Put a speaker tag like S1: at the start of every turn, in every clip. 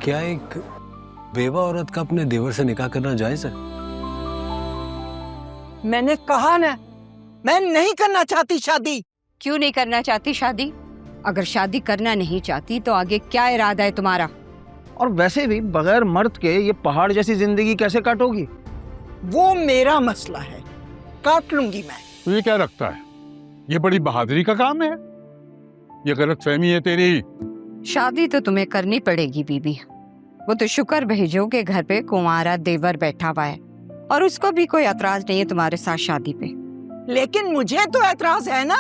S1: क्या एक बेवा औरत का अपने देवर से निकाह करना जायज है?
S2: मैंने कहा ना, मैं नहीं करना चाहती शादी।
S3: क्यों नहीं करना चाहती शादी? अगर शादी करना नहीं चाहती तो आगे क्या इरादा है तुम्हारा?
S4: और वैसे भी बगैर मर्द के ये पहाड़ जैसी जिंदगी कैसे काटोगी?
S2: वो मेरा मसला है, काट लूंगी मैं।
S5: तो ये क्या रखता है? ये बड़ी बहादुरी का काम है? ये गलतफहमी है तेरी।
S3: शादी तो तुम्हें करनी पड़ेगी बीबी। वो तो शुक्र भेजो के घर पे कुंवारा देवर बैठा हुआ है और उसको भी कोई एतराज नहीं है तुम्हारे साथ शादी पे।
S2: लेकिन मुझे तो एतराज है ना।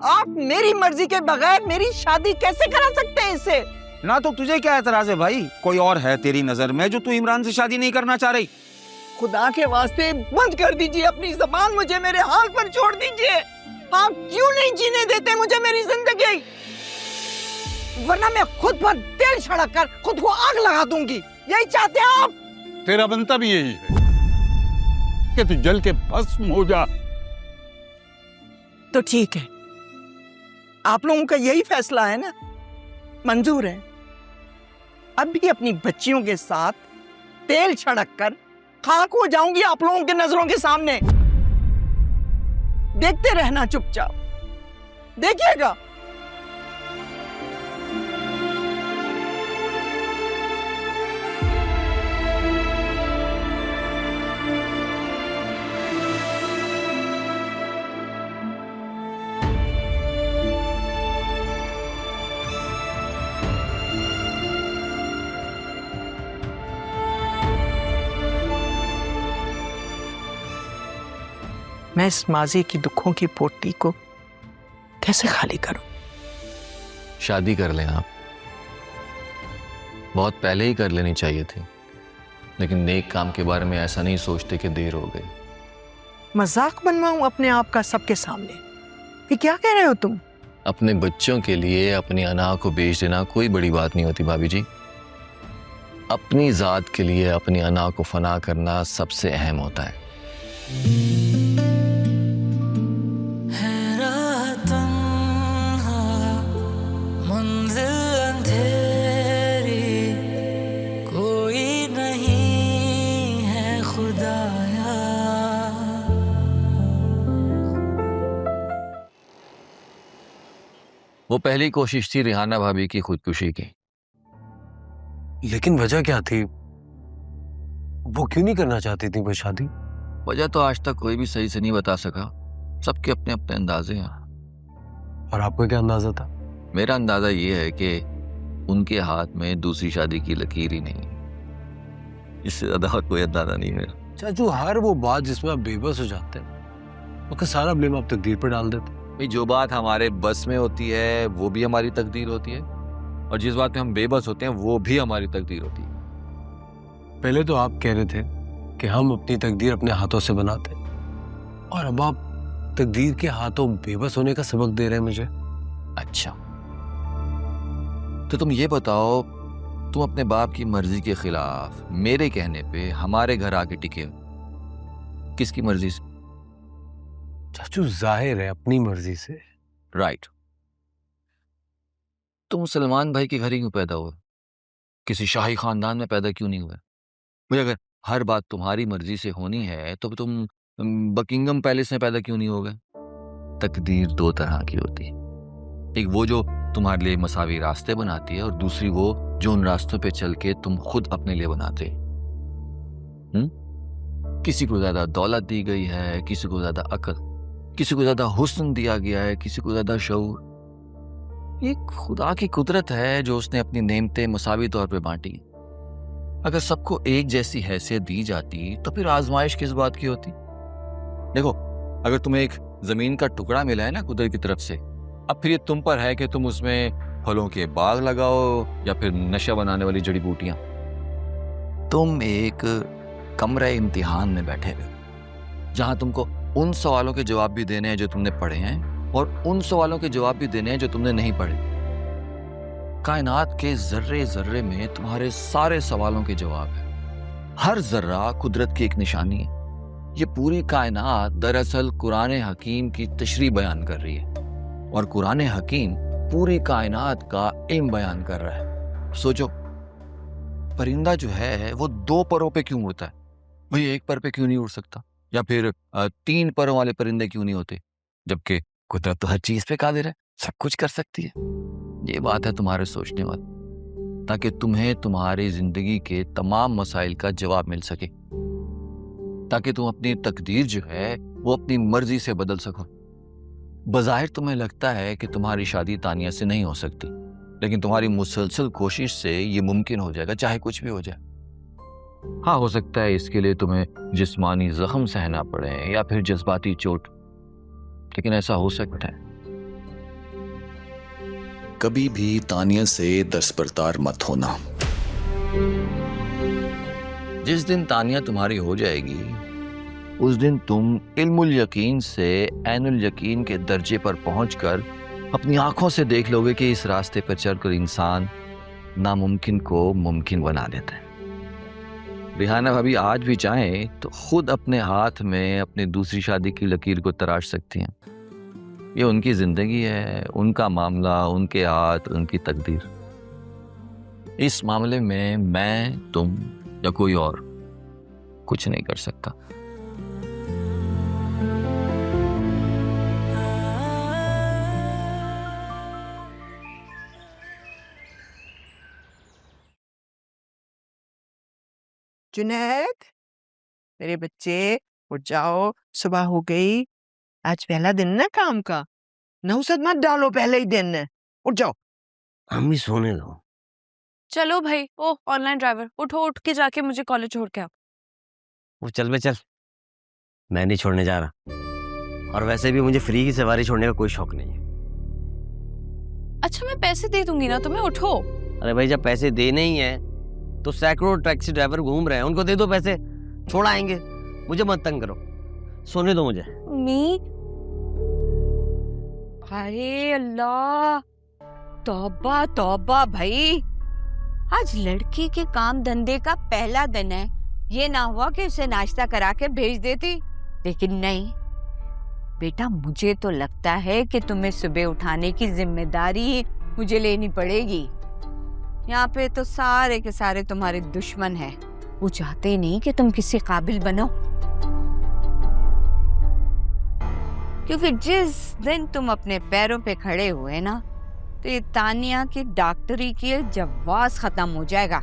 S2: आप मेरी मर्जी के बगैर मेरी शादी कैसे करा सकते हैं इससे?
S4: ना तो तुझे क्या एतराज है भाई? कोई और है तेरी नजर में जो तू इमरान से शादी नहीं करना चाह रही?
S2: खुदा के वास्ते बंद कर दीजिए अपनी जबान, मुझे मेरे हाल पर छोड़ दीजिए। आप क्यों नहीं जीने देते मुझे मेरी जिंदगी? वरना मैं खुद पर तेल छिड़क कर खुद को आग लगा दूंगी। यही चाहते हैं आप?
S5: तेरा बनता भी यही है कि तू जल के भस्म हो जा।
S2: तो ठीक है, आप लोगों का यही फैसला है ना? मंजूर है। अब भी अपनी बच्चियों के साथ तेल छिड़क कर खाक हो जाऊंगी आप लोगों के नजरों के सामने। देखते रहना चुपचाप, देखिएगा। मैं इस माजी की दुखों की पोटी को कैसे खाली करूं?
S6: शादी कर लें आप। बहुत पहले ही कर लेनी चाहिए थी, लेकिन नेक काम के बारे में ऐसा नहीं सोचते कि देर हो गई।
S2: मजाक बनवाऊं अपने आप का सबके सामने? ये क्या कह रहे हो तुम?
S6: अपने बच्चों के लिए अपनी अना को बेच देना कोई बड़ी बात नहीं होती भाभी जी। अपनी जात के लिए अपनी अना को फना करना सबसे अहम होता है। वो पहली कोशिश थी रिहाना भाभी की खुदकुशी की।
S1: लेकिन वजह क्या थी? वो क्यों नहीं करना चाहती थी वो शादी?
S6: वजह तो आज तक कोई भी सही से नहीं बता सका। सबके अपने अपने अंदाजे हैं।
S1: और आपको क्या अंदाजा था?
S6: मेरा अंदाजा ये है कि उनके हाथ में दूसरी शादी की लकीर ही नहीं। इससे ज्यादा और कोई अंदाजा नहीं है।
S1: चाचू, हर वो बात जिसमें आप बेबस हो जाते हैं उसका सारा ब्लेम आप तकदीर पर डाल देते हैं।
S6: भाई, जो बात हमारे बस में होती है वो भी हमारी तकदीर होती है, और जिस बात में हम बेबस होते हैं वो भी हमारी तकदीर होती है।
S1: पहले तो आप कह रहे थे कि हम अपनी तकदीर अपने हाथों से बनाते हैं, और अब आप तकदीर के हाथों बेबस होने का सबक दे रहे हैं मुझे।
S6: अच्छा, तो तुम ये बताओ, तुम अपने बाप की मर्जी के खिलाफ मेरे कहने पे हमारे घर आके टिके हो, किसकी मर्जी से?
S1: चाचू, जाहिर है अपनी मर्जी से।
S6: राइट। तुम सलमान भाई के घर ही क्यों पैदा हुए? किसी शाही खानदान में पैदा क्यों नहीं हुए? मुझे अगर हर बात तुम्हारी मर्जी से होनी है तो तुम बकिंगम पैलेस में पैदा क्यों नहीं हो गए? तकदीर दो तरह की होती है, एक वो जो तुम्हारे लिए मसावी रास्ते बनाती है, और दूसरी वो जो उन रास्तों पे चल के तुम खुद अपने लिए बनाते। किसी को ज्यादा दौलत दी गई है, किसी को ज्यादा अक्ल, किसी को ज्यादा हुस्न दिया गया है, किसी को ज्यादा शऊर। ये खुदा की कुदरत है जो उसने अपनी नेमतें मसावी तौर पे बांटी। अगर सबको एक जैसी हैसियत दी जाती तो फिर आजमाइश किस बात की होती? देखो, अगर तुम्हें एक जमीन का टुकड़ा मिला है ना कुदरत की तरफ से, अब फिर ये तुम पर है कि तुम उसमें फलों के बाग लगाओ या फिर नशा बनाने वाली जड़ी बूटियां। तुम एक कमरे इम्तिहान में बैठे हो जहां तुमको उन सवालों के जवाब भी देने हैं जो तुमने पढ़े हैं, और उन सवालों के जवाब भी देने हैं जो तुमने नहीं पढ़े। कायनात के जर्रे जर्रे में तुम्हारे सारे सवालों के जवाब है। हर जर्रा कुदरत की एक निशानी है। ये पूरी कायनात दरअसल कुरान हकीम की तशरीह बयान कर रही है, और कुरान हकीम पूरी कायनात का इल्म बयान कर रहा है। सोचो, परिंदा जो है वो 2 परों पे क्यों उड़ता है? वही 1 पर पे क्यों नहीं उड़ सकता? या फिर 3 परों वाले परिंदे क्यों नहीं होते? जबकि कुदरत तो हर चीज पे कादिर है, सब कुछ कर सकती है। ये बात है तुम्हारे सोचने वाली, ताकि तुम्हें तुम्हारी जिंदगी के तमाम मसाइल का जवाब मिल सके, ताकि तुम अपनी तकदीर जो है वो अपनी मर्जी से बदल सको। बज़ाहिर तुम्हें लगता है कि तुम्हारी शादी तानिया से नहीं हो सकती, लेकिन तुम्हारी मुसलसल कोशिश से ये मुमकिन हो जाएगा, चाहे कुछ भी हो जाए। हाँ, हो सकता है इसके लिए तुम्हें जिस्मानी जख्म सहना पड़े या फिर जज्बाती चोट, लेकिन ऐसा हो सकता है।
S7: कभी भी तानिया से दस्तबरदार मत होना।
S6: जिस दिन तानिया तुम्हारी हो जाएगी, उस दिन तुम इल्मुल यकीन से ऐनुल यकीन के दर्जे पर पहुंचकर अपनी आंखों से देख लोगे कि इस रास्ते पर चलकर इंसान नामुमकिन को मुमकिन बना देता है। रिहाना भाभी आज भी चाहें तो खुद अपने हाथ में अपनी दूसरी शादी की लकीर को तराश सकती हैं। ये उनकी जिंदगी है, उनका मामला, उनके हाथ, उनकी तकदीर। इस मामले में मैं, तुम या कोई और कुछ नहीं कर सकता।
S2: जुनैद, मेरे बच्चे उठ जाओ, सुबह हो गई। आज पहला दिन ना काम का, नहुसत मत डालो, पहले ही दिन है। उठ जाओ।
S1: हम भी सोने दो।
S8: चलो भाई, ओ ऑनलाइन ड्राइवर, उठो, उठ के जाके मुझे कॉलेज छोड़ के आओ।
S9: वो चल बे चल, मैं नहीं छोड़ने जा रहा। और वैसे भी मुझे फ्री की सवारी छोड़ने का कोई शौक नहीं है।
S8: अच्छा, मैं पैसे दे दूंगी ना तुम्हें, उठो।
S9: अरे भाई, जब पैसे देने ही है तो सैकड़ों टैक्सी ड्राइवर घूम रहे हैं, उनको दे दो पैसे, छोड़ आएंगे। मुझे मत तंग करो, सोने दो मुझे।
S8: मी,
S3: अरे अल्लाह, तौबा तौबा भाई, आज लड़की के काम धंधे का पहला दिन है। ये ना हुआ कि उसे नाश्ता करा के भेज देती, लेकिन नहीं बेटा, मुझे तो लगता है कि तुम्हें सुबह उठाने की जिम्मेदारी मुझे लेनी पड़ेगी। यहाँ पे तो सारे के सारे तुम्हारे दुश्मन हैं, वो चाहते नहीं कि तुम किसी काबिल बनो। क्योंकि जिस दिन तुम अपने पैरों पे खड़े हुए ना, तो ये तानिया की डॉक्टरी की जवाब खत्म हो जाएगा।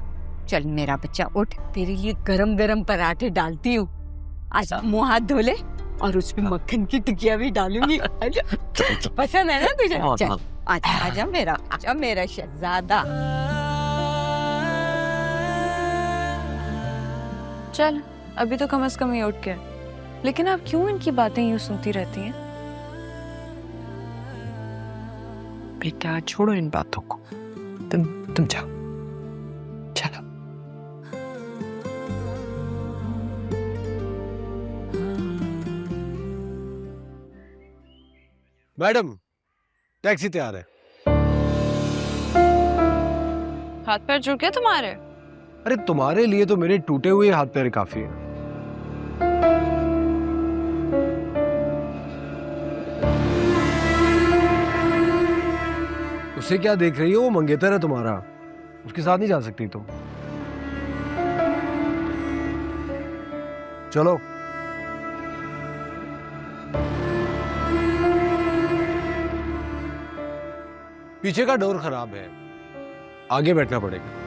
S3: चल मेरा बच्चा उठ, तेरे लिए गरम गरम पराठे डालती हूँ। आज मुंह हाथ धो ले और उसमें मक्खन की टिकिया भी डालूंगी। पसंद है ना तुझे? चल आजा मेरा शहजादा।
S8: चल अभी तो कम से कम ये उठ गया, लेकिन आप क्यों इनकी बातें यूं सुनती रहती हैं?
S2: बेटा छोड़ो इन बातों को, तुम जाओ, चलो।
S1: मैडम, टैक्सी तैयार है।
S8: हाथ पैर जुड़ गए तुम्हारे?
S1: अरे तुम्हारे लिए तो मेरे टूटे हुए हाथ पैर काफी है। उसे क्या देख रही हो? वो मंगेतर है तुम्हारा, उसके साथ नहीं जा सकती तो चलो। पीछे का डोर खराब है, आगे बैठना पड़ेगा।